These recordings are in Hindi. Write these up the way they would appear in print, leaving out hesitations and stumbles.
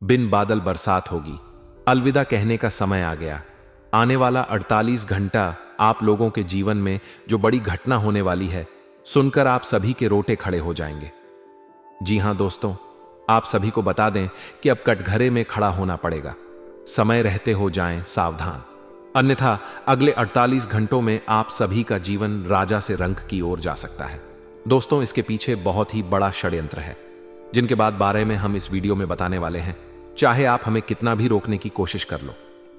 बिन बादल बरसात होगी। अलविदा कहने का समय आ गया। आने वाला 48 घंटा आप लोगों के जीवन में जो बड़ी घटना होने वाली है, सुनकर आप सभी के रोटे खड़े हो जाएंगे। जी हां दोस्तों, आप सभी को बता दें कि अब कटघरे में खड़ा होना पड़ेगा। समय रहते हो जाएं सावधान, अन्यथा अगले 48 घंटों में आप सभी का जीवन राजा से रंक की ओर जा सकता है। दोस्तों, इसके पीछे बहुत ही बड़ा षड्यंत्र है, जिनके बारे में हम इस वीडियो में बताने वाले हैं। चाहे आप हमें कितना भी रोकने की कोशिश कर लो,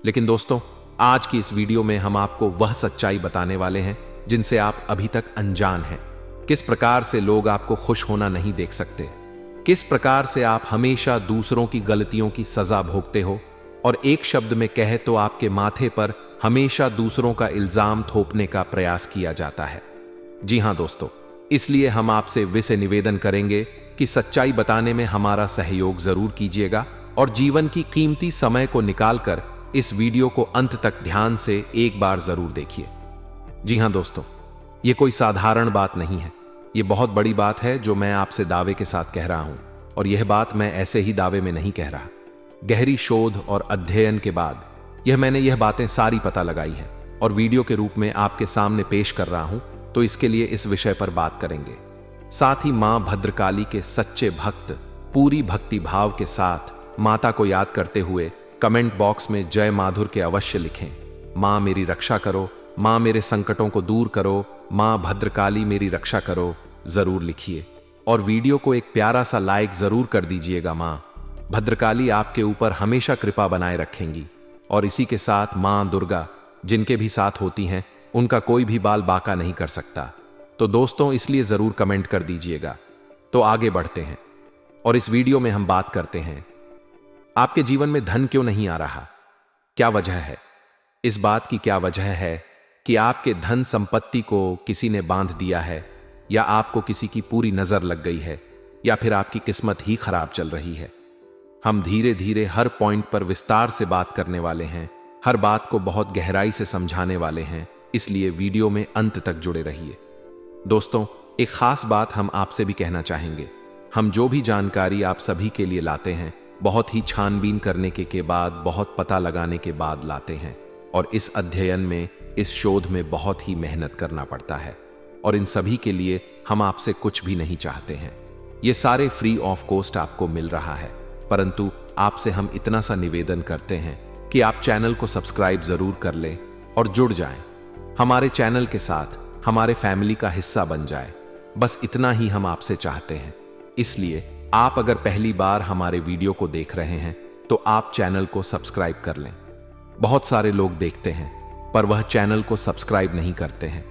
लेकिन दोस्तों, आज की इस वीडियो में हम आपको वह सच्चाई बताने वाले हैं जिनसे आप अभी तक अनजान हैं। किस प्रकार से लोग आपको खुश होना नहीं देख सकते, किस प्रकार से आप हमेशा दूसरों की गलतियों की सजा भोगते हो, और एक शब्द में कहे तो आपके माथे पर हमेशा दूसरों का इल्जाम थोपने का प्रयास किया जाता है। जी हां दोस्तों, इसलिए हम आपसे विशेष निवेदन करेंगे कि सच्चाई बताने में हमारा सहयोग जरूर कीजिएगा और जीवन की कीमती समय को निकालकर इस वीडियो को अंत तक ध्यान से एक बार जरूर देखिए। जी हां दोस्तों, ये कोई साधारण बात नहीं है, ये बहुत बड़ी बात है जो मैं आपसे दावे के साथ कह रहा हूं। और यह बात मैं ऐसे ही दावे में नहीं कह रहा। गहरी शोध और अध्ययन के बाद मैंने यह बातें सारी पता लगाई है और वीडियो के रूप में आपके सामने पेश कर रहा हूं। तो इसके लिए इस विषय पर बात करेंगे। साथ ही मां भद्रकाली के सच्चे भक्त पूरी भक्ति भाव के साथ माता को याद करते हुए कमेंट बॉक्स में जय माधुर के अवश्य लिखें। मां मेरी रक्षा करो, मां मेरे संकटों को दूर करो, मां भद्रकाली मेरी रक्षा करो, जरूर लिखिए। और वीडियो को एक प्यारा सा लाइक जरूर कर दीजिएगा। मां भद्रकाली आपके ऊपर हमेशा कृपा बनाए रखेंगी। और इसी के साथ मां दुर्गा जिनके भी साथ होती हैं, उनका कोई भी बाल बाका नहीं कर सकता। तो दोस्तों, इसलिए जरूर कमेंट कर दीजिएगा। तो आगे बढ़ते हैं और इस वीडियो में हम बात करते हैं, आपके जीवन में धन क्यों नहीं आ रहा, क्या वजह है। इस बात की क्या वजह है कि आपके धन संपत्ति को किसी ने बांध दिया है, या आपको किसी की पूरी नजर लग गई है, या फिर आपकी किस्मत ही खराब चल रही है। हम धीरे धीरे हर पॉइंट पर विस्तार से बात करने वाले हैं, हर बात को बहुत गहराई से समझाने वाले हैं, इसलिए वीडियो में अंत तक जुड़े रहिए। दोस्तों, एक खास बात हम आपसे भी कहना चाहेंगे। हम जो भी जानकारी आप सभी के लिए लाते हैं, बहुत ही छानबीन करने के बाद, बहुत पता लगाने के बाद लाते हैं। और इस अध्ययन में, इस शोध में बहुत ही मेहनत करना पड़ता है। और इन सभी के लिए हम आपसे कुछ भी नहीं चाहते हैं। ये सारे फ्री ऑफ कॉस्ट आपको मिल रहा है, परंतु आपसे हम इतना सा निवेदन करते हैं कि आप चैनल को सब्सक्राइब जरूर कर लें और जुड़ जाएं। हमारे चैनल के साथ हमारे फैमिली का हिस्सा बन जाए, बस इतना ही हम आपसे चाहते हैं। इसलिए आप अगर पहली बार हमारे वीडियो को देख रहे हैं तो आप चैनल को सब्सक्राइब कर लें। बहुत सारे लोग देखते हैं पर वह चैनल को सब्सक्राइब नहीं करते हैं,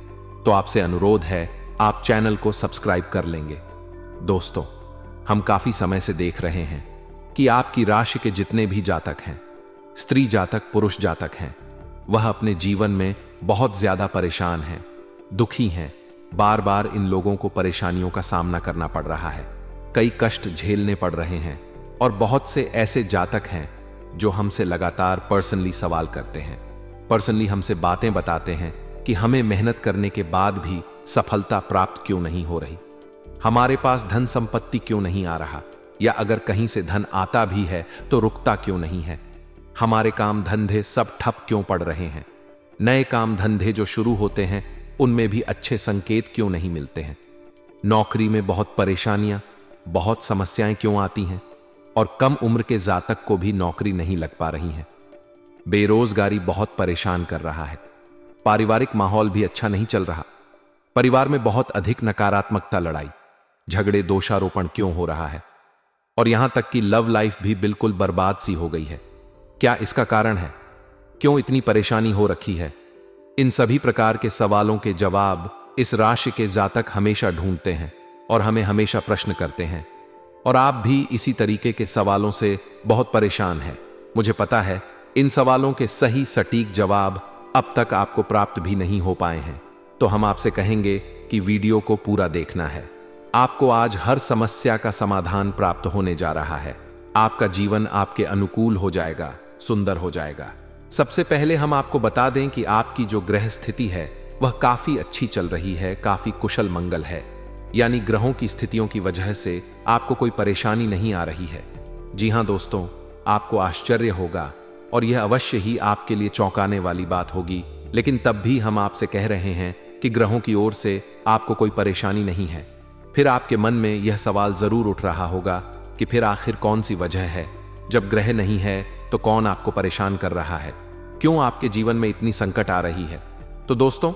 तो आपसे अनुरोध है आप चैनल को सब्सक्राइब कर लेंगे। दोस्तों, हम काफी समय से देख रहे हैं कि आपकी राशि के जितने भी जातक हैं, स्त्री जातक, पुरुष जातक हैं, वह अपने जीवन में बहुत ज्यादा परेशान हैं, दुखी हैं। बार बार इन लोगों को परेशानियों का सामना करना पड़ रहा है, कई कष्ट झेलने पड़ रहे हैं। और बहुत से ऐसे जातक हैं जो हमसे लगातार पर्सनली सवाल करते हैं, पर्सनली हमसे बातें बताते हैं कि हमें मेहनत करने के बाद भी सफलता प्राप्त क्यों नहीं हो रही, हमारे पास धन संपत्ति क्यों नहीं आ रहा, या अगर कहीं से धन आता भी है तो रुकता क्यों नहीं है, हमारे काम धंधे सब ठप क्यों पड़ रहे हैं, नए काम धंधे जो शुरू होते हैं उनमें भी अच्छे संकेत क्यों नहीं मिलते हैं, नौकरी में बहुत परेशानियां, बहुत समस्याएं क्यों आती हैं, और कम उम्र के जातक को भी नौकरी नहीं लग पा रही है, बेरोजगारी बहुत परेशान कर रहा है, पारिवारिक माहौल भी अच्छा नहीं चल रहा, परिवार में बहुत अधिक नकारात्मकता, लड़ाई झगड़े, दोषारोपण क्यों हो रहा है, और यहां तक कि लव लाइफ भी बिल्कुल बर्बाद सी हो गई है। क्या इसका कारण है, क्यों इतनी परेशानी हो रखी है? इन सभी प्रकार के सवालों के जवाब इस राशि के जातक हमेशा ढूंढते हैं और हमें हमेशा प्रश्न करते हैं। और आप भी इसी तरीके के सवालों से बहुत परेशान हैं। मुझे पता है इन सवालों के सही सटीक जवाब अब तक आपको प्राप्त भी नहीं हो पाए हैं, तो हम आपसे कहेंगे कि वीडियो को पूरा देखना है। आपको आज हर समस्या का समाधान प्राप्त होने जा रहा है। आपका जीवन आपके अनुकूल हो जाएगा, सुंदर हो जाएगा। सबसे पहले हम आपको बता दें कि आपकी जो ग्रह स्थिति है वह काफी अच्छी चल रही है, काफी कुशल मंगल है, यानी ग्रहों की स्थितियों की वजह से आपको कोई परेशानी नहीं आ रही है। जी हां दोस्तों, आपको आश्चर्य होगा और यह अवश्य ही आपके लिए चौंकाने वाली बात होगी, लेकिन तब भी हम आपसे कह रहे हैं कि ग्रहों की ओर से आपको कोई परेशानी नहीं है। फिर आपके मन में यह सवाल जरूर उठ रहा होगा कि फिर आखिर कौन सी वजह है? जब ग्रह नहीं है तो कौन आपको परेशान कर रहा है? क्यों आपके जीवन में इतनी संकट आ रही है? तो दोस्तों,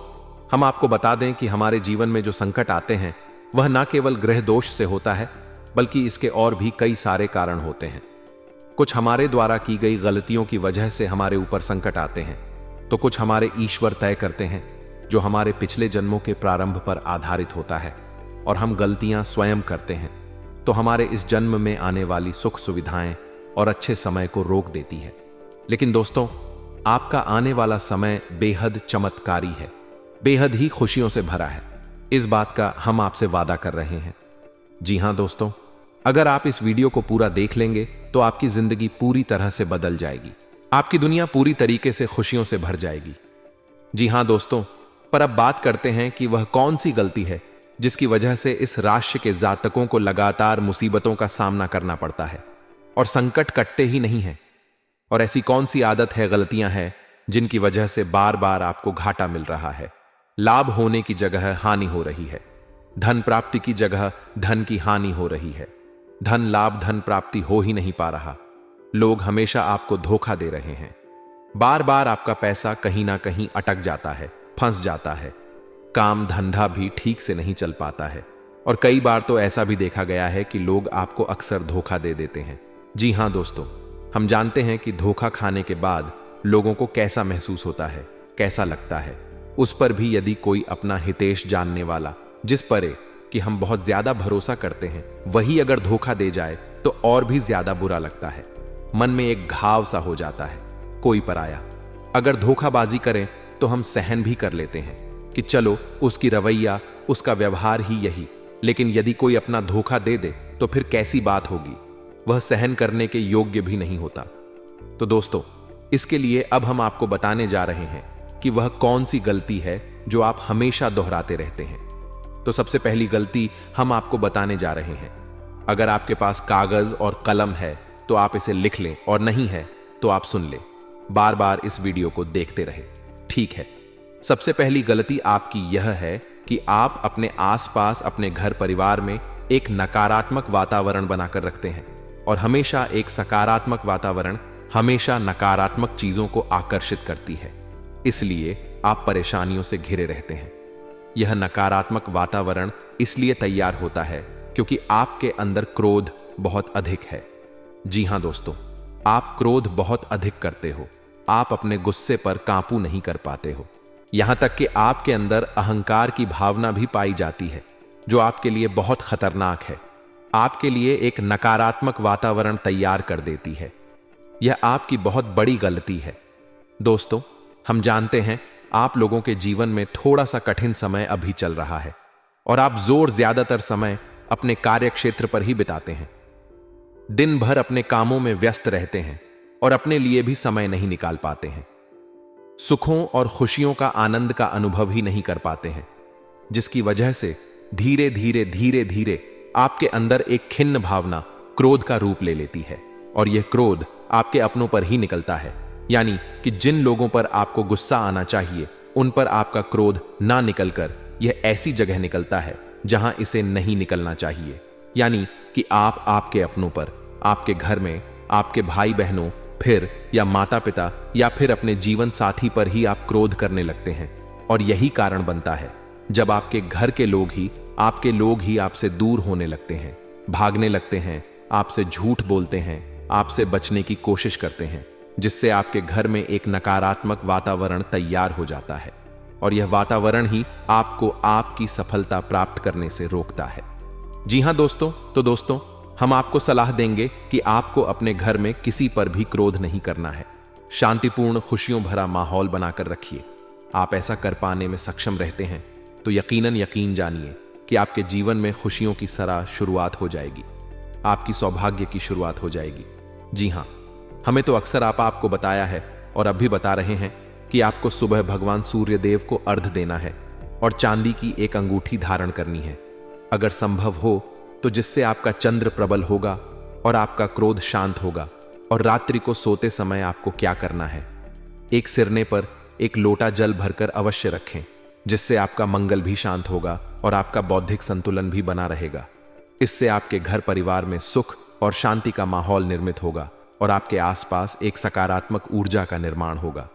हम आपको बता दें कि हमारे जीवन में जो संकट आते हैं वह न केवल ग्रह दोष से होता है, बल्कि इसके और भी कई सारे कारण होते हैं। कुछ हमारे द्वारा की गई गलतियों की वजह से हमारे ऊपर संकट आते हैं, तो कुछ हमारे ईश्वर तय करते हैं जो हमारे पिछले जन्मों के प्रारंभ पर आधारित होता है, और हम गलतियां स्वयं करते हैं तो हमारे इस जन्म में आने वाली सुख सुविधाएं और अच्छे समय को रोक देती है। लेकिन दोस्तों, आपका आने वाला समय बेहद चमत्कारी है, बेहद ही खुशियों से भरा है। इस बात का हम आपसे वादा कर रहे हैं। जी हां दोस्तों, अगर आप इस वीडियो को पूरा देख लेंगे तो आपकी जिंदगी पूरी तरह से बदल जाएगी, आपकी दुनिया पूरी तरीके से खुशियों से भर जाएगी। जी हां दोस्तों, पर अब बात करते हैं कि वह कौन सी गलती है जिसकी वजह से इस राशि के जातकों को लगातार मुसीबतों का सामना करना पड़ता है और संकट कटते ही नहीं है। और ऐसी कौन सी आदत है, गलतियां हैं जिनकी वजह से बार बार आपको घाटा मिल रहा है, लाभ होने की जगह हानि हो रही है, धन प्राप्ति की जगह धन की हानि हो रही है, धन लाभ धन प्राप्ति हो ही नहीं पा रहा, लोग हमेशा आपको धोखा दे रहे हैं, बार बार आपका पैसा कहीं ना कहीं अटक जाता है, फंस जाता है, काम धंधा भी ठीक से नहीं चल पाता है, और कई बार तो ऐसा भी देखा गया है कि लोग आपको अक्सर धोखा दे देते हैं। जी हां दोस्तों, हम जानते हैं कि धोखा खाने के बाद लोगों को कैसा महसूस होता है, कैसा लगता है। उस पर भी यदि कोई अपना हितेश जानने वाला, जिस पर कि हम बहुत ज्यादा भरोसा करते हैं, वही अगर धोखा दे जाए तो और भी ज्यादा बुरा लगता है, मन में एक घाव सा हो जाता है। कोई पराया अगर धोखाबाजी करें तो हम सहन भी कर लेते हैं कि चलो उसकी रवैया, उसका व्यवहार ही यही, लेकिन यदि कोई अपना धोखा दे दे तो फिर कैसी बात होगी, वह सहन करने के योग्य भी नहीं होता। तो दोस्तों, इसके लिए अब हम आपको बताने जा रहे हैं कि वह कौन सी गलती है जो आप हमेशा दोहराते रहते हैं। तो सबसे पहली गलती हम आपको बताने जा रहे हैं। अगर आपके पास कागज और कलम है तो आप इसे लिख लें, और नहीं है तो आप सुन लें, बार बार इस वीडियो को देखते रहे। ठीक है, सबसे पहली गलती आपकी यह है कि आप अपने आसपास, अपने घर परिवार में एक नकारात्मक वातावरण बनाकर रखते हैं, और हमेशा एक सकारात्मक वातावरण हमेशा नकारात्मक चीजों को आकर्षित करती है, इसलिए आप परेशानियों से घिरे रहते हैं। यह नकारात्मक वातावरण इसलिए तैयार होता है क्योंकि आपके अंदर क्रोध बहुत अधिक है। जी हां दोस्तों, आप क्रोध बहुत अधिक करते हो, आप अपने गुस्से पर काबू नहीं कर पाते हो, यहां तक कि आपके अंदर अहंकार की भावना भी पाई जाती है, जो आपके लिए बहुत खतरनाक है, आपके लिए एक नकारात्मक वातावरण तैयार कर देती है। यह आपकी बहुत बड़ी गलती है। दोस्तों, हम जानते हैं आप लोगों के जीवन में थोड़ा सा कठिन समय अभी चल रहा है, और आप ज्यादातर समय अपने कार्य क्षेत्र पर ही बिताते हैं, दिन भर अपने कामों में व्यस्त रहते हैं और अपने लिए भी समय नहीं निकाल पाते हैं, सुखों और खुशियों का आनंद का अनुभव ही नहीं कर पाते हैं, जिसकी वजह से धीरे धीरे आपके अंदर एक खिन्न भावना क्रोध का रूप ले लेती है, और यह क्रोध आपके अपनों पर ही निकलता है। यानी कि जिन लोगों पर आपको गुस्सा आना चाहिए उन पर आपका क्रोध ना निकलकर यह ऐसी जगह निकलता है जहां इसे नहीं निकलना चाहिए। यानी कि आप आपके अपनों पर, आपके घर में, आपके भाई बहनों, फिर या माता पिता या फिर अपने जीवन साथी पर ही आप क्रोध करने लगते हैं, और यही कारण बनता है जब आपके घर के लोग ही, आपके लोग ही आपसे दूर होने लगते हैं, भागने लगते हैं, आपसे झूठ बोलते हैं, आपसे बचने की कोशिश करते हैं, जिससे आपके घर में एक नकारात्मक वातावरण तैयार हो जाता है, और यह वातावरण ही आपको आपकी सफलता प्राप्त करने से रोकता है। जी हां दोस्तों, तो दोस्तों, हम आपको सलाह देंगे कि आपको अपने घर में किसी पर भी क्रोध नहीं करना है, शांतिपूर्ण खुशियों भरा माहौल बनाकर रखिए। आप ऐसा कर पाने में सक्षम रहते हैं तो यकीन जानिए कि आपके जीवन में खुशियों की सराह शुरुआत हो जाएगी, आपकी सौभाग्य की शुरुआत हो जाएगी। जी हां, हमें तो अक्सर आपको बताया है और अब भी बता रहे हैं कि आपको सुबह भगवान सूर्य देव को अर्घ देना है और चांदी की एक अंगूठी धारण करनी है, अगर संभव हो तो, जिससे आपका चंद्र प्रबल होगा और आपका क्रोध शांत होगा, और रात्रि को सोते समय आपको क्या करना है। एक सिरने पर एक लोटा जल भरकर अवश्य रखें, जिससे आपका मंगल भी शांत होगा और आपका बौद्धिक संतुलन भी बना रहेगा। इससे आपके घर परिवार में सुख और शांति का माहौल निर्मित होगा और आपके आसपास एक सकारात्मक ऊर्जा का निर्माण होगा।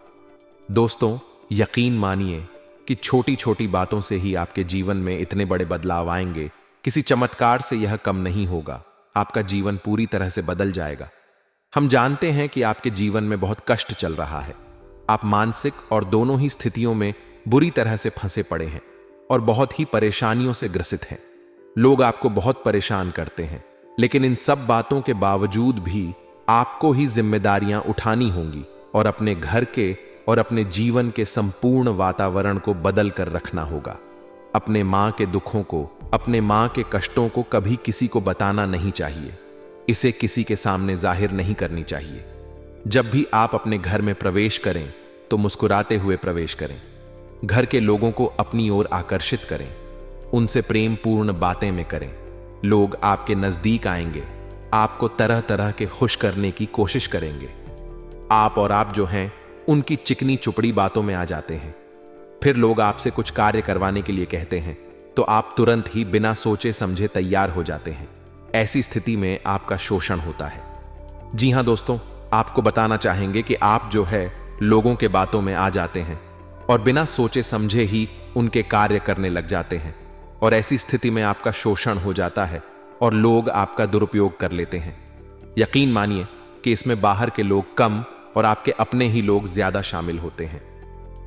दोस्तों, यकीन मानिए कि छोटी छोटी बातों से ही आपके जीवन में इतने बड़े बदलाव आएंगे। किसी चमत्कार से यह कम नहीं होगा, आपका जीवन पूरी तरह से बदल जाएगा। हम जानते हैं कि आपके जीवन में बहुत कष्ट चल रहा है। आप मानसिक और दोनों ही स्थितियों में बुरी तरह से फंसे पड़े हैं और बहुत ही परेशानियों से ग्रसित हैं। लोग आपको बहुत परेशान करते हैं, लेकिन इन सब बातों के बावजूद भी आपको ही जिम्मेदारियां उठानी होंगी और अपने घर के और अपने जीवन के संपूर्ण वातावरण को बदल कर रखना होगा। अपने मां के दुखों को, अपने मां के कष्टों को कभी किसी को बताना नहीं चाहिए। इसे किसी के सामने जाहिर नहीं करनी चाहिए। जब भी आप अपने घर में प्रवेश करें तो मुस्कुराते हुए प्रवेश करें। घर के लोगों को अपनी ओर आकर्षित करें, उनसे प्रेम पूर्ण बातें में करें। लोग आपके नजदीक आएंगे, आपको तरह तरह के खुश करने की कोशिश करेंगे। आप और आप जो हैं उनकी चिकनी चुपड़ी बातों में आ जाते हैं। फिर लोग आपसे कुछ कार्य करवाने के लिए कहते हैं तो आप तुरंत ही बिना सोचे समझे तैयार हो जाते हैं। ऐसी स्थिति में आपका शोषण होता है। जी हां दोस्तों, आपको बताना चाहेंगे कि आप जो है लोगों के बातों में आ जाते हैं और बिना सोचे समझे ही उनके कार्य करने लग जाते हैं और ऐसी स्थिति में आपका शोषण हो जाता है और लोग आपका दुरुपयोग कर लेते हैं। यकीन मानिए कि इसमें बाहर के लोग कम और आपके अपने ही लोग ज्यादा शामिल होते हैं।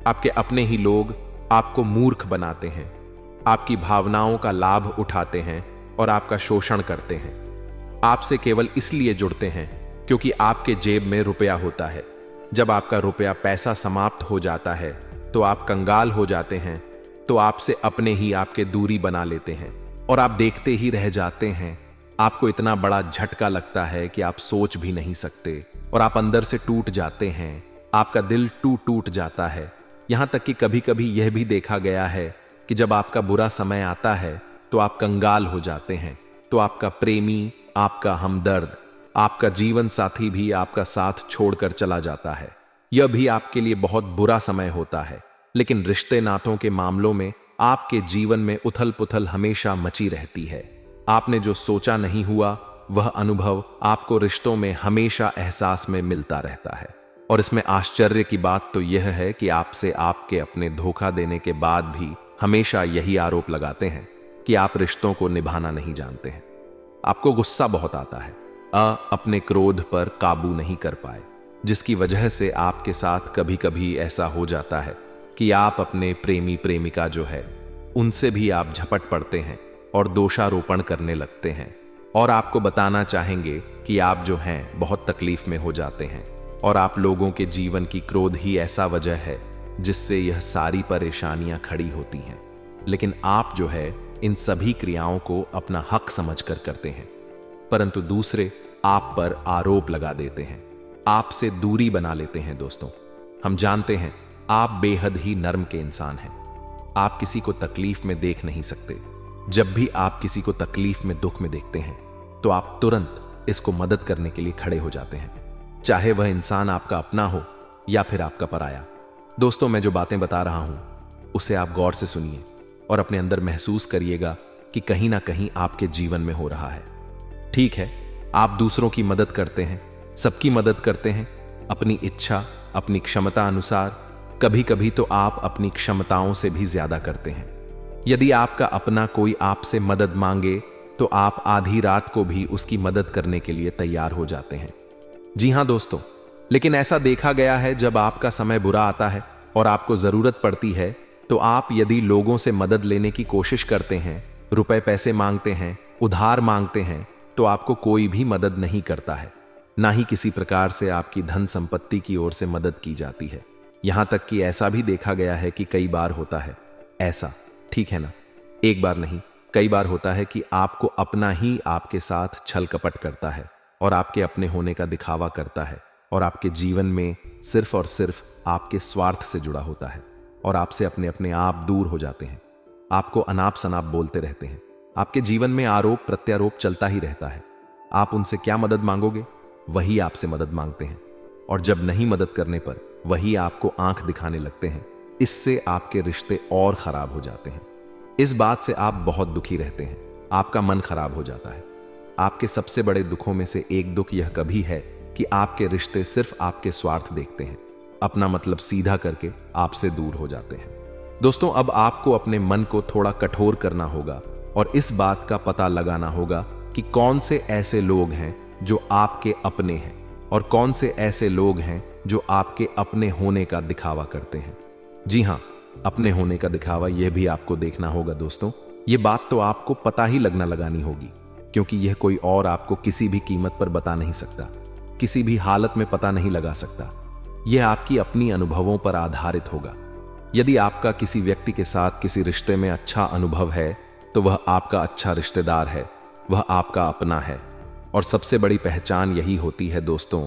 आपके अपने ही लोग आपको मूर्ख बनाते हैं, आपकी भावनाओं का लाभ उठाते हैं और आपका शोषण करते हैं। आपसे केवल इसलिए जुड़ते हैं क्योंकि आपके जेब में रुपया होता है। जब आपका रुपया पैसा समाप्त हो जाता है तो आप कंगाल हो जाते हैं, तो आपसे अपने ही आपके दूरी बना लेते हैं और आप देखते ही रह जाते हैं। आपको इतना बड़ा झटका लगता है कि आप सोच भी नहीं सकते और आप अंदर से टूट जाते हैं। आपका दिल टूट जाता है। यहां तक कि कभी कभी यह भी देखा गया है कि जब आपका बुरा समय आता है तो आप कंगाल हो जाते हैं, तो आपका प्रेमी, आपका हमदर्द, आपका जीवन साथी भी आपका साथ छोड़कर चला जाता है। यह भी आपके लिए बहुत बुरा समय होता है। लेकिन रिश्ते नातों के मामलों में आपके जीवन में उथल पुथल हमेशा मची रहती है। आपने जो सोचा नहीं हुआ वह अनुभव आपको रिश्तों में हमेशा एहसास में मिलता रहता है। और इसमें आश्चर्य की बात तो यह है कि आपसे आपके अपने धोखा देने के बाद भी हमेशा यही आरोप लगाते हैं कि आप रिश्तों को निभाना नहीं जानते हैं। आपको गुस्सा बहुत आता है, अपने क्रोध पर काबू नहीं कर पाए, जिसकी वजह से आपके साथ कभी कभी ऐसा हो जाता है कि आप अपने प्रेमी प्रेमिका जो है उनसे भी आप झपट पड़ते हैं और दोषारोपण करने लगते हैं और आपको बताना चाहेंगे कि आप जो हैं बहुत तकलीफ में हो जाते हैं और आप लोगों के जीवन की क्रोध ही ऐसा वजह है जिससे यह सारी परेशानियां खड़ी होती हैं। लेकिन आप जो है इन सभी क्रियाओं को अपना हक समझकर करते हैं, परंतु दूसरे आप पर आरोप लगा देते हैं, आपसे दूरी बना लेते हैं। दोस्तों, हम जानते हैं आप बेहद ही नर्म के इंसान हैं। आप किसी को तकलीफ में देख नहीं सकते। जब भी आप किसी को तकलीफ में, दुख में देखते हैं तो आप तुरंत इसको मदद करने के लिए खड़े हो जाते हैं, चाहे वह इंसान आपका अपना हो या फिर आपका पराया। दोस्तों, मैं जो बातें बता रहा हूं उसे आप गौर से सुनिए और अपने अंदर महसूस करिएगा कि कहीं ना कहीं आपके जीवन में हो रहा है। ठीक है, आप दूसरों की मदद करते हैं, सबकी मदद करते हैं अपनी इच्छा, अपनी क्षमता अनुसार। कभी कभी तो आप अपनी क्षमताओं से भी ज्यादा करते हैं। यदि आपका अपना कोई आपसे मदद मांगे तो आप आधी रात को भी उसकी मदद करने के लिए तैयार हो जाते हैं। जी हां दोस्तों, लेकिन ऐसा देखा गया है जब आपका समय बुरा आता है और आपको जरूरत पड़ती है तो आप यदि लोगों से मदद लेने की कोशिश करते हैं, रुपए पैसे मांगते हैं, उधार मांगते हैं, तो आपको कोई भी मदद नहीं करता है। ना ही किसी प्रकार से आपकी धन संपत्ति की ओर से मदद की जाती है। यहां तक कि ऐसा भी देखा गया है कि कई बार होता है ऐसा, ठीक है ना, एक बार नहीं कई बार होता है कि आपको अपना ही आपके साथ छल कपट करता है और आपके अपने होने का दिखावा करता है और आपके जीवन में सिर्फ और सिर्फ आपके स्वार्थ से जुड़ा होता है और आपसे अपने अपने आप दूर हो जाते हैं। आपको अनाप शनाप बोलते रहते हैं। आपके जीवन में आरोप प्रत्यारोप चलता ही रहता है। आप उनसे क्या मदद मांगोगे? वही आपसे मदद मांगते हैं, और जब नहीं मदद करने पर वही आपको आंख दिखाने लगते हैं। इससे आपके रिश्ते और खराब हो जाते हैं। इस बात से आप बहुत दुखी रहते हैं, आपका मन खराब हो जाता है। आपके सबसे बड़े दुखों में से एक दुख यह कभी है कि आपके रिश्ते सिर्फ आपके स्वार्थ देखते हैं, अपना मतलब सीधा करके आपसे दूर हो जाते हैं। दोस्तों, अब आपको अपने मन को थोड़ा कठोर करना होगा और इस बात का पता लगाना होगा कि कौन से ऐसे लोग हैं जो आपके अपने हैं और कौन से ऐसे लोग हैं जो आपके अपने होने का दिखावा करते हैं। जी हां, अपने होने का दिखावा यह भी आपको देखना होगा। दोस्तों, यह बात तो आपको पता ही लगानी होगी, क्योंकि यह कोई और आपको किसी भी कीमत पर बता नहीं सकता, किसी भी हालत में पता नहीं लगा सकता। यह आपकी अपनी अनुभवों पर आधारित होगा। यदि आपका किसी व्यक्ति के साथ किसी रिश्ते में अच्छा अनुभव है तो वह आपका अच्छा रिश्तेदार है, वह आपका अपना है। और सबसे बड़ी पहचान यही होती है दोस्तों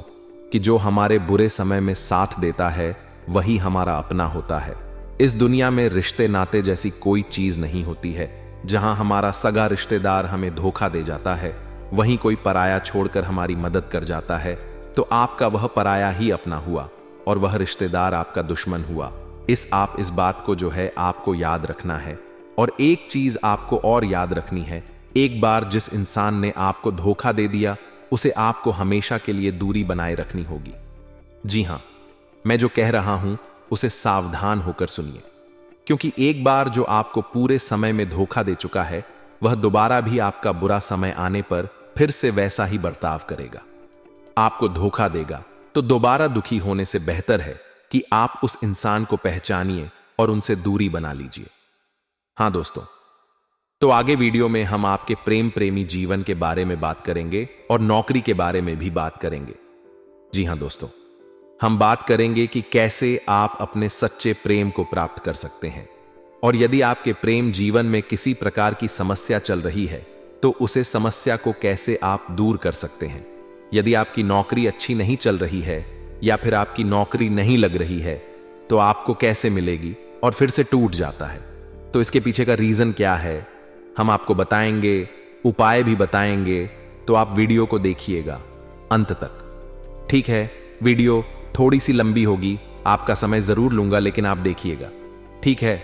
कि जो हमारे बुरे समय में साथ देता है वही हमारा अपना होता है। इस दुनिया में रिश्ते नाते जैसी कोई चीज नहीं होती है। जहां हमारा सगा रिश्तेदार हमें धोखा दे जाता है, वहीं कोई पराया छोड़कर हमारी मदद कर जाता है, तो आपका वह पराया ही अपना हुआ और वह रिश्तेदार आपका दुश्मन हुआ। इस बात को जो है आपको याद रखना है। और एक चीज आपको और याद रखनी है, एक बार जिस इंसान ने आपको धोखा दे दिया उसे आपको हमेशा के लिए दूरी बनाए रखनी होगी। जी हां, मैं जो कह रहा हूं उसे सावधान होकर सुनिए, क्योंकि एक बार जो आपको पूरे समय में धोखा दे चुका है वह दोबारा भी आपका बुरा समय आने पर फिर से वैसा ही बर्ताव करेगा, आपको धोखा देगा। तो दोबारा दुखी होने से बेहतर है कि आप उस इंसान को पहचानिए और उनसे दूरी बना लीजिए। हां दोस्तों, तो आगे वीडियो में हम आपके प्रेम प्रेमी जीवन के बारे में बात करेंगे और नौकरी के बारे में भी बात करेंगे। जी हां दोस्तों, हम बात करेंगे कि कैसे आप अपने सच्चे प्रेम को प्राप्त कर सकते हैं, और यदि आपके प्रेम जीवन में किसी प्रकार की समस्या चल रही है तो उसे समस्या को कैसे आप दूर कर सकते हैं। यदि आपकी नौकरी अच्छी नहीं चल रही है या फिर आपकी नौकरी नहीं लग रही है तो आपको कैसे मिलेगी और फिर से टूट जाता है, तो इसके पीछे का रीजन क्या है हम आपको बताएंगे, उपाय भी बताएंगे। तो आप वीडियो को देखिएगा अंत तक। ठीक है, वीडियो थोड़ी सी लंबी होगी, आपका समय जरूर लूंगा, लेकिन आप देखिएगा। ठीक है,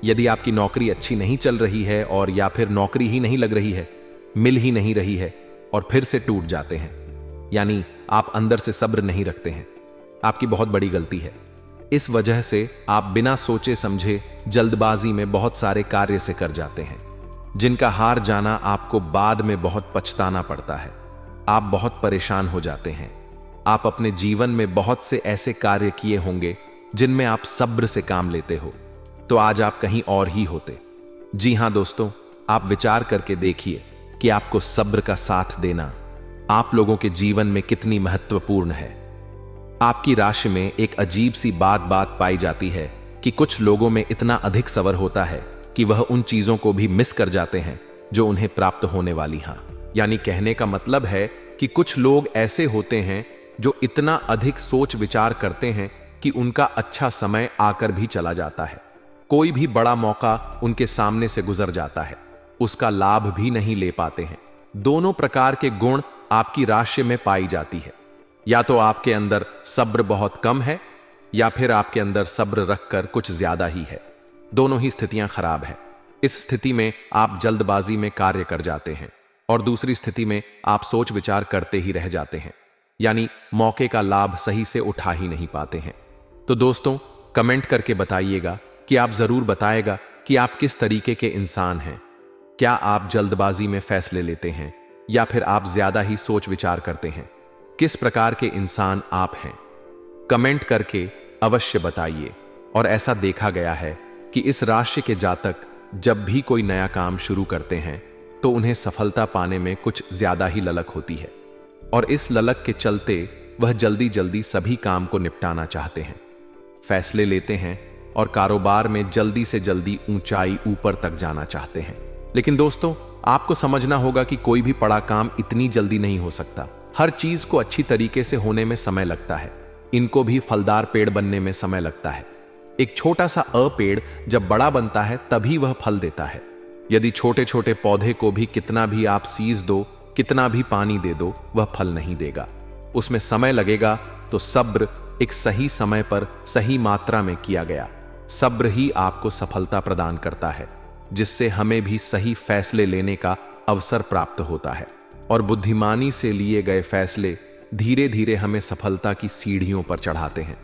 यदि आपकी नौकरी अच्छी नहीं चल रही है और या फिर नौकरी ही नहीं लग रही है, मिल ही नहीं रही है और फिर से टूट जाते हैं, यानी आप अंदर से सब्र नहीं रखते हैं, आपकी बहुत बड़ी गलती है। इस वजह से आप बिना सोचे समझे जल्दबाजी में बहुत सारे कार्य से कर जाते हैं, जिनका हार जाना आपको बाद में बहुत पछताना पड़ता है। आप बहुत परेशान हो जाते हैं। आप अपने जीवन में बहुत से ऐसे कार्य किए होंगे जिनमें आप सब्र से काम लेते हो, तो आज आप कहीं और ही होते। जी हां दोस्तों, आप विचार करके देखिए कि आपको सब्र का साथ देना आप लोगों के जीवन में कितनी महत्वपूर्ण है। आपकी राशि में एक अजीब सी बात पाई जाती है कि कुछ लोगों में इतना अधिक सब्र होता है कि वह उन चीजों को भी मिस कर जाते हैं जो उन्हें प्राप्त होने वाली हैं। यानी कहने का मतलब है कि कुछ लोग ऐसे होते हैं जो इतना अधिक सोच विचार करते हैं कि उनका अच्छा समय आकर भी चला जाता है। कोई भी बड़ा मौका उनके सामने से गुजर जाता है, उसका लाभ भी नहीं ले पाते हैं। दोनों प्रकार के गुण आपकी राशि में पाई जाती है। या तो आपके अंदर सब्र बहुत कम है या फिर आपके अंदर सब्र रखकर कुछ ज्यादा ही है। दोनों ही स्थितियां खराब हैं। इस स्थिति में आप जल्दबाजी में कार्य कर जाते हैं और दूसरी स्थिति में आप सोच विचार करते ही रह जाते हैं, यानी मौके का लाभ सही से उठा ही नहीं पाते हैं। तो दोस्तों, कमेंट करके बताइएगा कि आप जरूर बताएगा कि आप किस तरीके के इंसान हैं। क्या आप जल्दबाजी में फैसले लेते हैं या फिर आप ज्यादा ही सोच विचार करते हैं? किस प्रकार के इंसान आप हैं? कमेंट करके अवश्य बताइए। और ऐसा देखा गया है कि इस राशि के जातक जब भी कोई नया काम शुरू करते हैं तो उन्हें सफलता पाने में कुछ ज्यादा ही ललक होती है, और इस ललक के चलते वह जल्दी जल्दी सभी काम को निपटाना चाहते हैं, फैसले लेते हैं और कारोबार में जल्दी से जल्दी ऊंचाई ऊपर तक जाना चाहते हैं। लेकिन दोस्तों, आपको समझना होगा कि कोई भी बड़ा काम इतनी जल्दी नहीं हो सकता। हर चीज को अच्छी तरीके से होने में समय लगता है। इनको भी फलदार पेड़ बनने में समय लगता है। एक छोटा सा पेड़ जब बड़ा बनता है तभी वह फल देता है। यदि छोटे छोटे पौधे को भी कितना भी आप सींच दो, कितना भी पानी दे दो, वह फल नहीं देगा। उसमें समय लगेगा, तो सब्र एक सही समय पर सही मात्रा में किया गया सब्र ही आपको सफलता प्रदान करता है, जिससे हमें भी सही फैसले लेने का अवसर प्राप्त होता है। और बुद्धिमानी से लिए गए फैसले धीरे धीरे हमें सफलता की सीढ़ियों पर चढ़ाते हैं।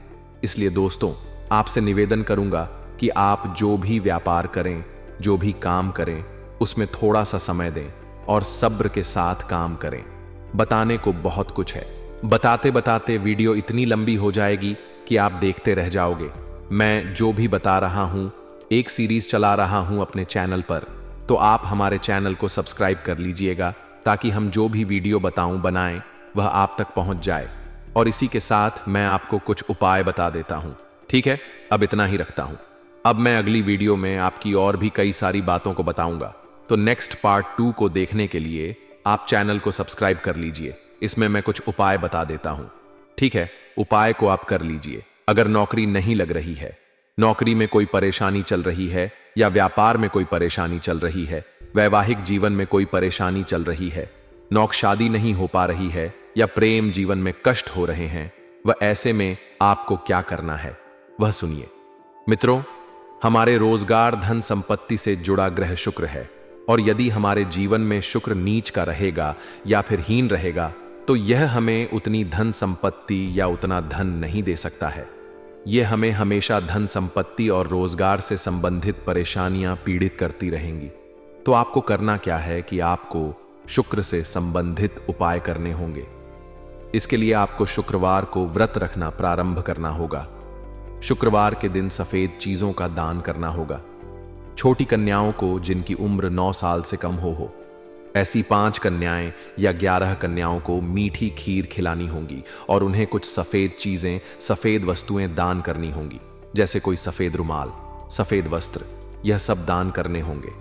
इसलिए दोस्तों, आपसे निवेदन करूंगा कि आप जो भी व्यापार करें, जो भी काम करें, उसमें थोड़ा सा समय दें और सब्र के साथ काम करें। बताने को बहुत कुछ है, बताते बताते वीडियो इतनी लंबी हो जाएगी कि आप देखते रह जाओगे। मैं जो भी बता रहा हूं, एक सीरीज चला रहा हूं अपने चैनल पर, तो आप हमारे चैनल को सब्सक्राइब कर लीजिएगा, ताकि हम जो भी वीडियो बनाएं वह आप तक पहुंच जाए। और इसी के साथ मैं आपको कुछ उपाय बता देता हूं। ठीक है, अब इतना ही रखता हूं। अब मैं अगली वीडियो में आपकी और भी कई सारी बातों को बताऊंगा, तो नेक्स्ट पार्ट 2 को देखने के लिए आप चैनल को सब्सक्राइब कर लीजिए। इसमें मैं कुछ उपाय बता देता हूं। ठीक है, उपाय को आप कर लीजिए। अगर नौकरी नहीं लग रही है, नौकरी में कोई परेशानी चल रही है, या व्यापार में कोई परेशानी चल रही है, वैवाहिक जीवन में कोई परेशानी चल रही है, शादी नहीं हो पा रही है, या प्रेम जीवन में कष्ट हो रहे हैं, वह ऐसे में आपको क्या करना है वह सुनिए। मित्रों, हमारे रोजगार, धन संपत्ति से जुड़ा ग्रह शुक्र है, और यदि हमारे जीवन में शुक्र नीच का रहेगा या फिर हीन रहेगा, तो यह हमें उतनी धन संपत्ति या उतना धन नहीं दे सकता है। यह हमें हमेशा धन संपत्ति और रोजगार से संबंधित परेशानियां पीड़ित करती रहेंगी। तो आपको करना क्या है कि आपको शुक्र से संबंधित उपाय करने होंगे। इसके लिए आपको शुक्रवार को व्रत रखना प्रारंभ करना होगा। शुक्रवार के दिन सफेद चीजों का दान करना होगा। छोटी कन्याओं को जिनकी उम्र 9 साल से कम हो, ऐसी 5 कन्याएं या 11 कन्याओं को मीठी खीर खिलानी होंगी, और उन्हें कुछ सफेद चीजें, सफेद वस्तुएं दान करनी होंगी, जैसे कोई सफेद रुमाल, सफेद वस्त्र, यह सब दान करने होंगे।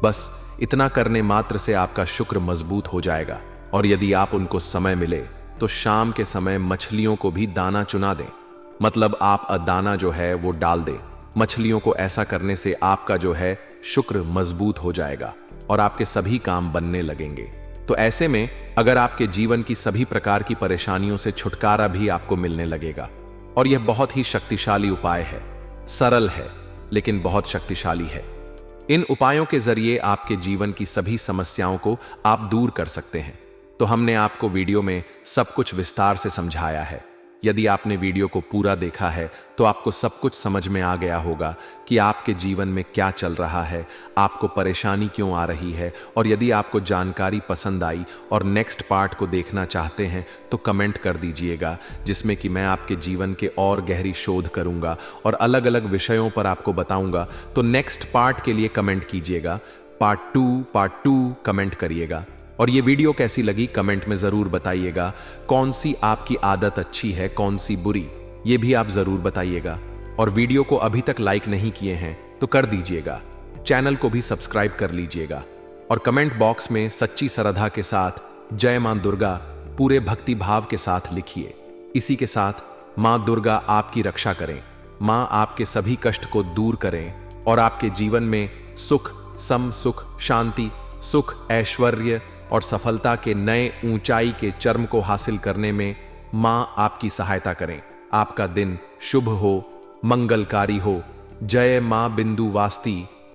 बस इतना करने मात्र से आपका शुक्र मजबूत हो जाएगा। और यदि आप उनको समय मिले तो शाम के समय मछलियों को भी दाना चुना दें, मतलब आप दाना जो है वो डाल दें मछलियों को। ऐसा करने से आपका जो है शुक्र मजबूत हो जाएगा और आपके सभी काम बनने लगेंगे। तो ऐसे में अगर आपके जीवन की सभी प्रकार की परेशानियों से छुटकारा भी आपको मिलने लगेगा। और यह बहुत ही शक्तिशाली उपाय है, सरल है लेकिन बहुत शक्तिशाली है। इन उपायों के जरिए आपके जीवन की सभी समस्याओं को आप दूर कर सकते हैं। तो हमने आपको वीडियो में सब कुछ विस्तार से समझाया है। यदि आपने वीडियो को पूरा देखा है तो आपको सब कुछ समझ में आ गया होगा कि आपके जीवन में क्या चल रहा है, आपको परेशानी क्यों आ रही है। और यदि आपको जानकारी पसंद आई और नेक्स्ट पार्ट को देखना चाहते हैं तो कमेंट कर दीजिएगा, जिसमें कि मैं आपके जीवन के और गहरी शोध करूंगा और अलग अलग विषयों पर आपको बताऊंगा। तो नेक्स्ट पार्ट के लिए कमेंट कीजिएगा, पार्ट 2 कमेंट करिएगा। और ये वीडियो कैसी लगी कमेंट में जरूर बताइएगा। कौन सी आपकी आदत अच्छी है, कौन सी बुरी, ये भी आप जरूर बताइएगा। और वीडियो को अभी तक लाइक नहीं किए हैं तो कर दीजिएगा, चैनल को भी सब्सक्राइब कर लीजिएगा। और कमेंट बॉक्स में सच्ची श्रद्धा के साथ जय मां दुर्गा पूरे भक्ति भाव के साथ लिखिए। इसी के साथ मां दुर्गा आपकी रक्षा करें, मां आपके सभी कष्ट को दूर करें और आपके जीवन में सुख, सुख, शांति, सुख, ऐश्वर्य और सफलता के नए ऊंचाई के चरम को हासिल करने में मां आपकी सहायता करें। आपका दिन शुभ हो, मंगलकारी हो। जय मां बिंदु वास्ती।